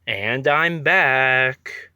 And I'm back.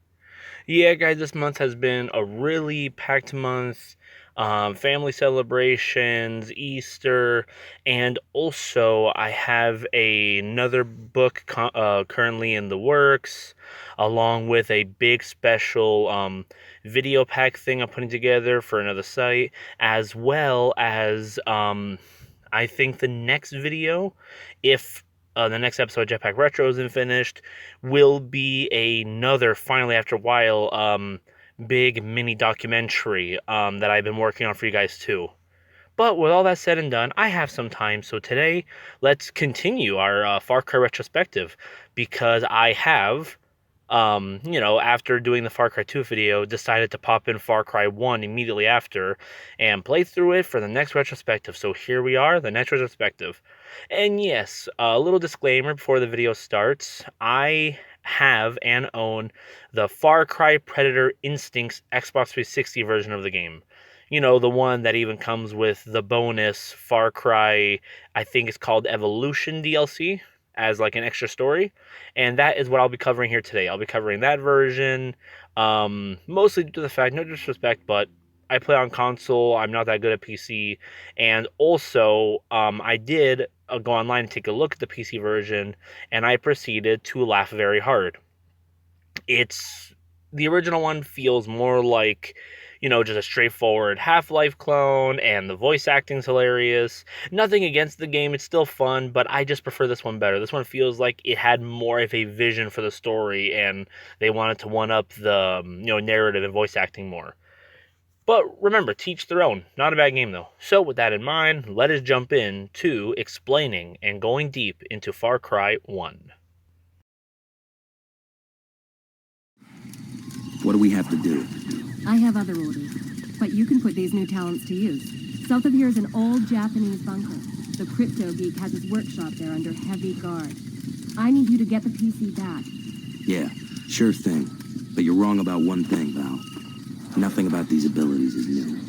Yeah, guys, this month has been a really packed month. Family celebrations, Easter, and also I have another book currently in the works, along with a big special video pack thing I'm putting together for another site, as well as I think the next video, if the next episode of Jetpack Retro isn't finished, will be another, finally after a while, big mini documentary that I've been working on for you guys too. But with all that said and done, I have some time, so today let's continue our Far Cry retrospective, because I have, after doing the Far Cry 2 video, decided to pop in Far Cry 1 immediately after and play through it for the next retrospective. So here we are, the next retrospective. And yes, a little disclaimer before the video starts. I have and own the Far Cry Predator Instincts Xbox 360 version of the game. You know, the one that even comes with the bonus Far Cry, I think it's called Evolution DLC, as like an extra story. And that is what I'll be covering here today. I'll be covering that version, mostly due to the fact, no disrespect, but I play on console. I'm not that good at PC. And also, I did go online and take a look at the PC version, and I proceeded to laugh very hard. It's the original one feels more like, just a straightforward Half-Life clone, and the voice acting's hilarious. Nothing against the game, it's still fun, but I just prefer this one better. This one feels like it had more of a vision for the story, and they wanted to one-up the, narrative and voice acting more. But remember, teach their own. Not a bad game, though. So with that in mind, let us jump in to explaining and going deep into Far Cry 1. What do we have to do? I have other orders, but you can put these new talents to use. South of here is an old Japanese bunker. The crypto geek has his workshop there under heavy guard. I need you to get the PC back. Yeah, sure thing. But you're wrong about one thing, Val. Nothing about these abilities is new.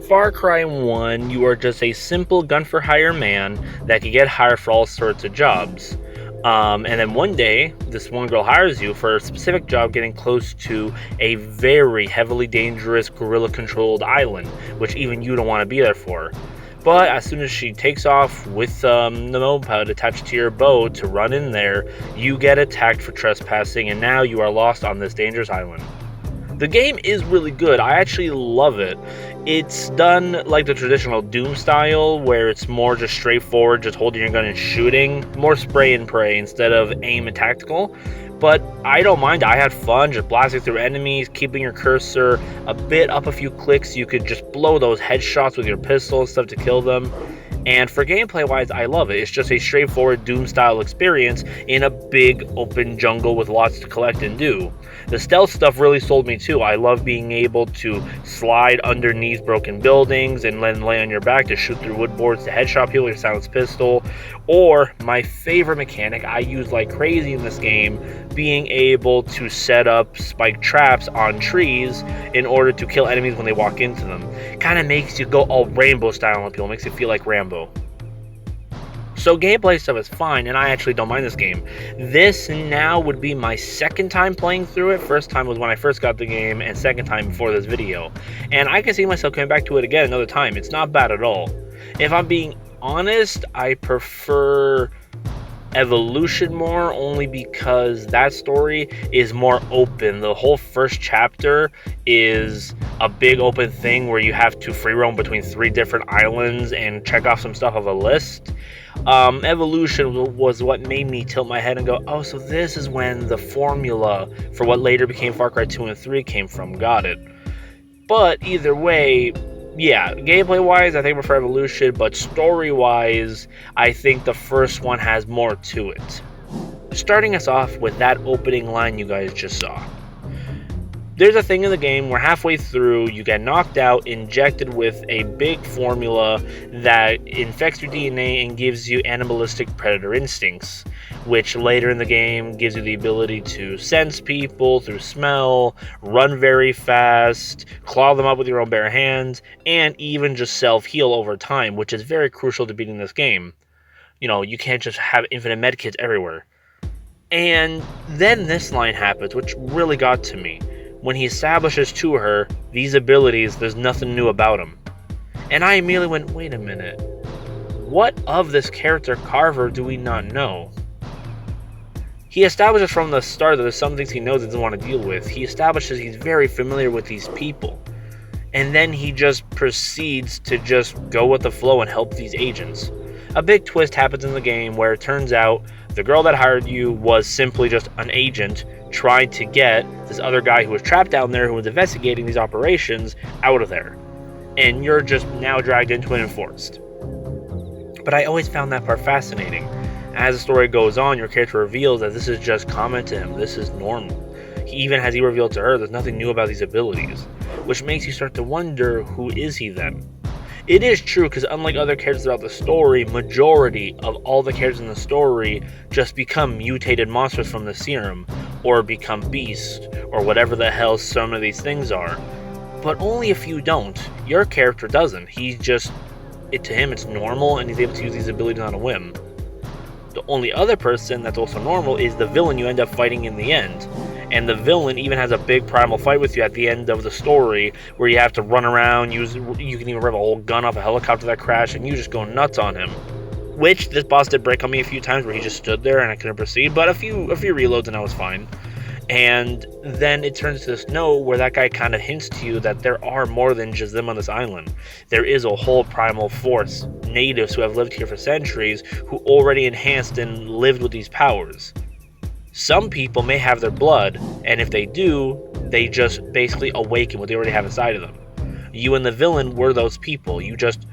Far Cry 1, you are just a simple gun-for-hire man that can get hired for all sorts of jobs. And then one day, this one girl hires you for a specific job getting close to a very heavily dangerous guerrilla-controlled island, which even you don't want to be there for. But as soon as she takes off with the moped attached to your boat to run in there, you get attacked for trespassing, and now you are lost on this dangerous island. The game is really good. I actually love it. It's done like the traditional Doom style, where it's more just straightforward, just holding your gun and shooting. More spray and pray instead of aim and tactical. But I don't mind. I had fun just blasting through enemies, keeping your cursor a bit up a few clicks. You could just blow those headshots with your pistol and stuff to kill them. And for gameplay wise, I love it. It's just a straightforward Doom style experience in a big open jungle with lots to collect and do. The stealth stuff really sold me too. I love being able to slide underneath broken buildings and then lay on your back to shoot through wood boards to headshot people with your silenced pistol. Or my favorite mechanic I use like crazy in this game, being able to set up spike traps on trees in order to kill enemies when they walk into them. Kind of makes you go all Rainbow style on people, makes you feel like Rambo. So gameplay stuff is fine, and I actually don't mind this game. This now would be my second time playing through it. First time was when I first got the game, and second time before this video. And I can see myself coming back to it again another time. It's not bad at all. If I'm being honest, I prefer Evolution more, only because that story is more open. The whole first chapter is a big open thing where you have to free roam between 3 different islands and check off some stuff of a list. Evolution was what made me tilt my head and go, oh, so this is when the formula for what later became Far Cry 2 and 3 came from. Got it. But either way, yeah, gameplay-wise, I think I prefer Evolution, but story-wise, I think the first one has more to it. Starting us off with that opening line you guys just saw. There's a thing in the game where halfway through you get knocked out, injected with a big formula that infects your DNA and gives you animalistic predator instincts, which later in the game gives you the ability to sense people through smell, run very fast, claw them up with your own bare hands, and even just self-heal over time, which is very crucial to beating this game. You can't just have infinite medkits everywhere. And then this line happens, which really got to me. When he establishes to her these abilities, there's nothing new about him. And I immediately went, wait a minute. What of this character Carver do we not know? He establishes from the start that there's some things he knows he doesn't want to deal with. He establishes he's very familiar with these people. And then he just proceeds to just go with the flow and help these agents. A big twist happens in the game where it turns out the girl that hired you was simply just an agent trying to get this other guy who was trapped down there, who was investigating these operations, out of there. And you're just now dragged into it and forced. But I always found that part fascinating. As the story goes on, your character reveals that this is just common to him, this is normal. Even as he revealed to her, there's nothing new about these abilities, which makes you start to wonder, who is he then? It is true, because unlike other characters throughout the story, majority of all the characters in the story just become mutated monsters from the serum, or become beasts, or whatever the hell some of these things are. But only a few don't. Your character doesn't. To him it's normal, and he's able to use these abilities on a whim. The only other person that's also normal is the villain you end up fighting in the end. And the villain even has a big primal fight with you at the end of the story, where you have to run around, you can even rev a whole gun off a helicopter that crashed, and you just go nuts on him. Which, this boss did break on me a few times, where he just stood there and I couldn't proceed, but a few reloads and I was fine. And then it turns to this note where that guy kind of hints to you that there are more than just them on this island. There is a whole primal force, natives who have lived here for centuries, who already enhanced and lived with these powers. Some people may have their blood, and if they do, they just basically awaken what they already have inside of them. You and the villain were those people. You just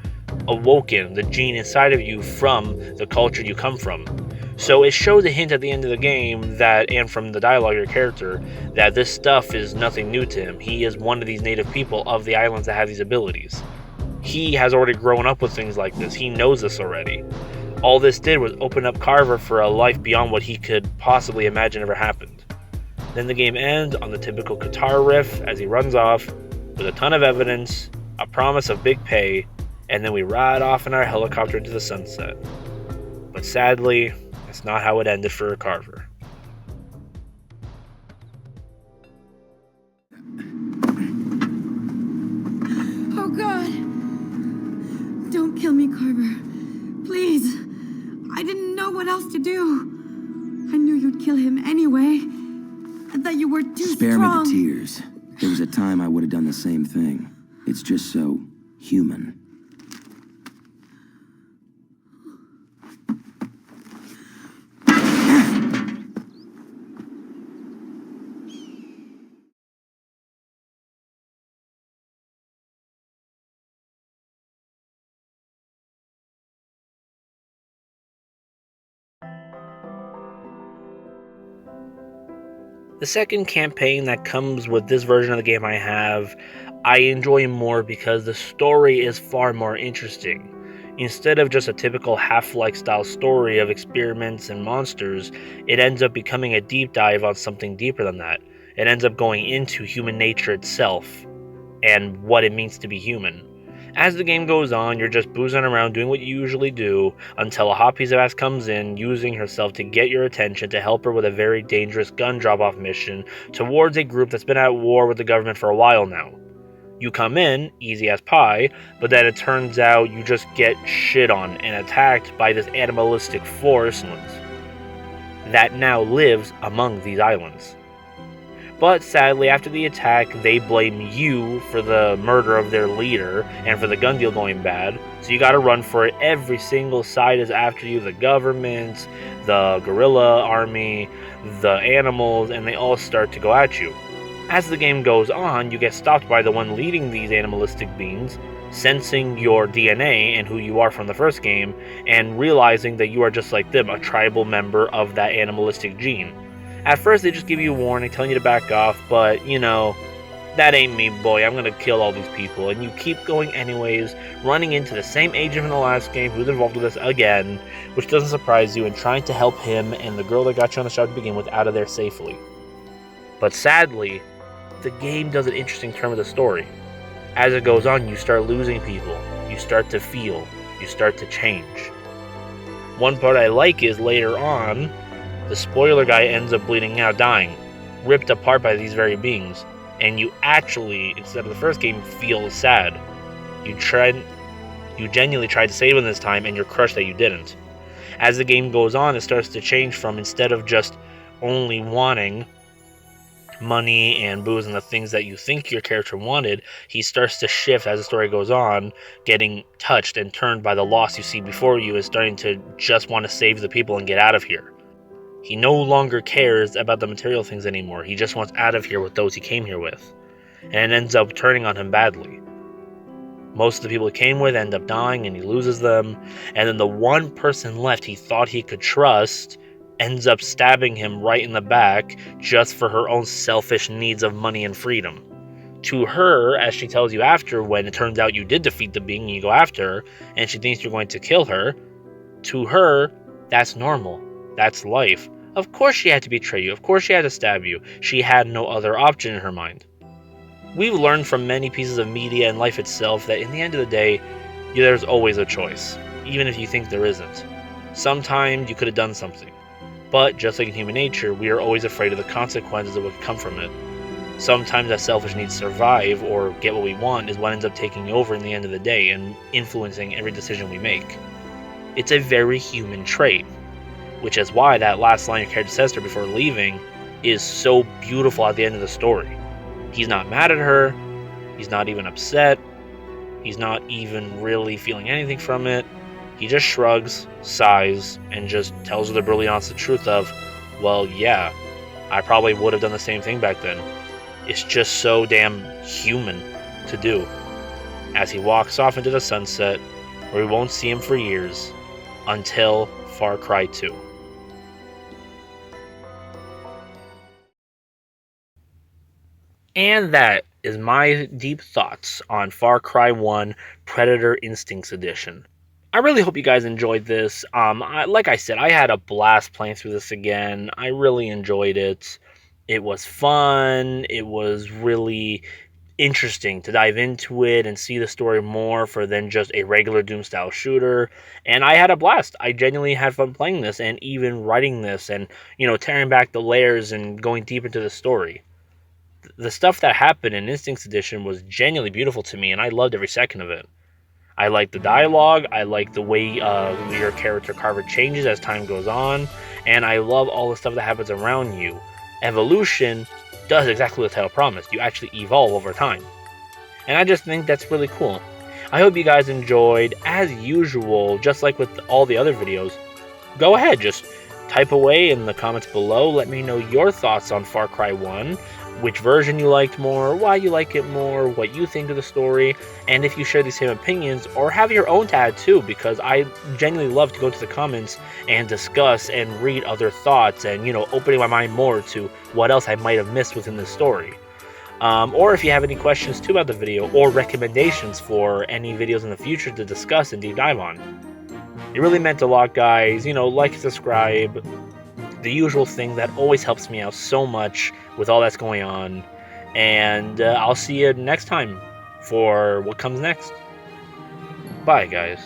awoken the gene inside of you from the culture you come from. So it shows a hint at the end of the game that, and from the dialogue of your character, that this stuff is nothing new to him. He is one of these native people of the islands that have these abilities. He has already grown up with things like this. He knows this already. All this did was open up Carver for a life beyond what he could possibly imagine ever happened. Then the game ends on the typical guitar riff as he runs off with a ton of evidence, a promise of big pay, and then we ride off in our helicopter into the sunset. But sadly, that's not how it ended for Carver. Oh God! Don't kill me, Carver. Please. I didn't know what else to do. I knew you'd kill him anyway. And that you were too Spare strong. me the tears. There was a time I would have done the same thing. It's just so human. The second campaign that comes with this version of the game I enjoy more because the story is far more interesting. Instead of just a typical Half-Life style story of experiments and monsters, it ends up becoming a deep dive on something deeper than that. It ends up going into human nature itself and what it means to be human. As the game goes on, you're just boozing around doing what you usually do until a hot piece of ass comes in, using herself to get your attention to help her with a very dangerous gun drop-off mission towards a group that's been at war with the government for a while now. You come in, easy as pie, but then it turns out you just get shit on and attacked by this animalistic force that now lives among these islands. But sadly, after the attack, they blame you for the murder of their leader and for the gun deal going bad, so you gotta run for it. Every single side is after you, the government, the guerrilla army, the animals, and they all start to go at you. As the game goes on, you get stopped by the one leading these animalistic beings, sensing your DNA and who you are from the first game, and realizing that you are just like them, a tribal member of that animalistic gene. At first, they just give you a warning, telling you to back off, but, that ain't me, boy, I'm gonna kill all these people. And you keep going anyways, running into the same agent from the last game who's involved with this again, which doesn't surprise you, and trying to help him and the girl that got you on the shot to begin with out of there safely. But sadly, the game does an interesting turn of the story. As it goes on, you start losing people, you start to feel, you start to change. One part I like is later on, the spoiler guy ends up bleeding out, dying, ripped apart by these very beings. And you actually, instead of the first game, feel sad. You genuinely tried to save him this time, and you're crushed that you didn't. As the game goes on, it starts to change from, instead of just only wanting money and booze and the things that you think your character wanted, he starts to shift as the story goes on, getting touched and turned by the loss you see before you, and starting to just want to save the people and get out of here. He no longer cares about the material things anymore. He just wants out of here with those he came here with. And it ends up turning on him badly. Most of the people he came with end up dying, and he loses them. And then the one person left he thought he could trust ends up stabbing him right in the back just for her own selfish needs of money and freedom. To her, as she tells you after, when it turns out you did defeat the being and you go after her, and she thinks you're going to kill her, to her, that's normal. That's life. Of course she had to betray you. Of course she had to stab you. She had no other option in her mind. We've learned from many pieces of media and life itself that in the end of the day, there's always a choice, even if you think there isn't. Sometimes you could have done something. But just like in human nature, we are always afraid of the consequences of what could come from it. Sometimes that selfish need to survive or get what we want is what ends up taking over in the end of the day and influencing every decision we make. It's a very human trait. Which is why that last line your character says to her before leaving is so beautiful at the end of the story. He's not mad at her, he's not even upset, he's not even really feeling anything from it. He just shrugs, sighs, and just tells her the brutally honest truth of, well, yeah, I probably would have done the same thing back then. It's just so damn human to do. As he walks off into the sunset, where we won't see him for years, until Far Cry 2. And that is my deep thoughts on Far Cry 1 Predator Instincts Edition. I really hope you guys enjoyed this. Like I said, I had a blast playing through this again. I really enjoyed it. It was fun. It was really interesting to dive into it and see the story more for than just a regular Doom style shooter. And I had a blast. I genuinely had fun playing this and even writing this and, tearing back the layers and going deep into the story. The stuff that happened in Instincts Edition was genuinely beautiful to me, and I loved every second of it. I like the dialogue, I like the way your character Carver changes as time goes on, and I love all the stuff that happens around you. Evolution does exactly what the title promised. You actually evolve over time. And I just think that's really cool. I hope you guys enjoyed. As usual, just like with all the other videos, go ahead, just type away in the comments below. Let me know your thoughts on Far Cry 1. Which version you liked more, why you like it more, what you think of the story, and if you share these same opinions, or have your own to add too, because I genuinely love to go to the comments and discuss and read other thoughts and, opening my mind more to what else I might have missed within the story. Or if you have any questions too about the video, or recommendations for any videos in the future to discuss and deep dive on. It really meant a lot, guys. Like and subscribe. The usual thing that always helps me out so much with all that's going on. And I'll see you next time for what comes next. Bye, guys.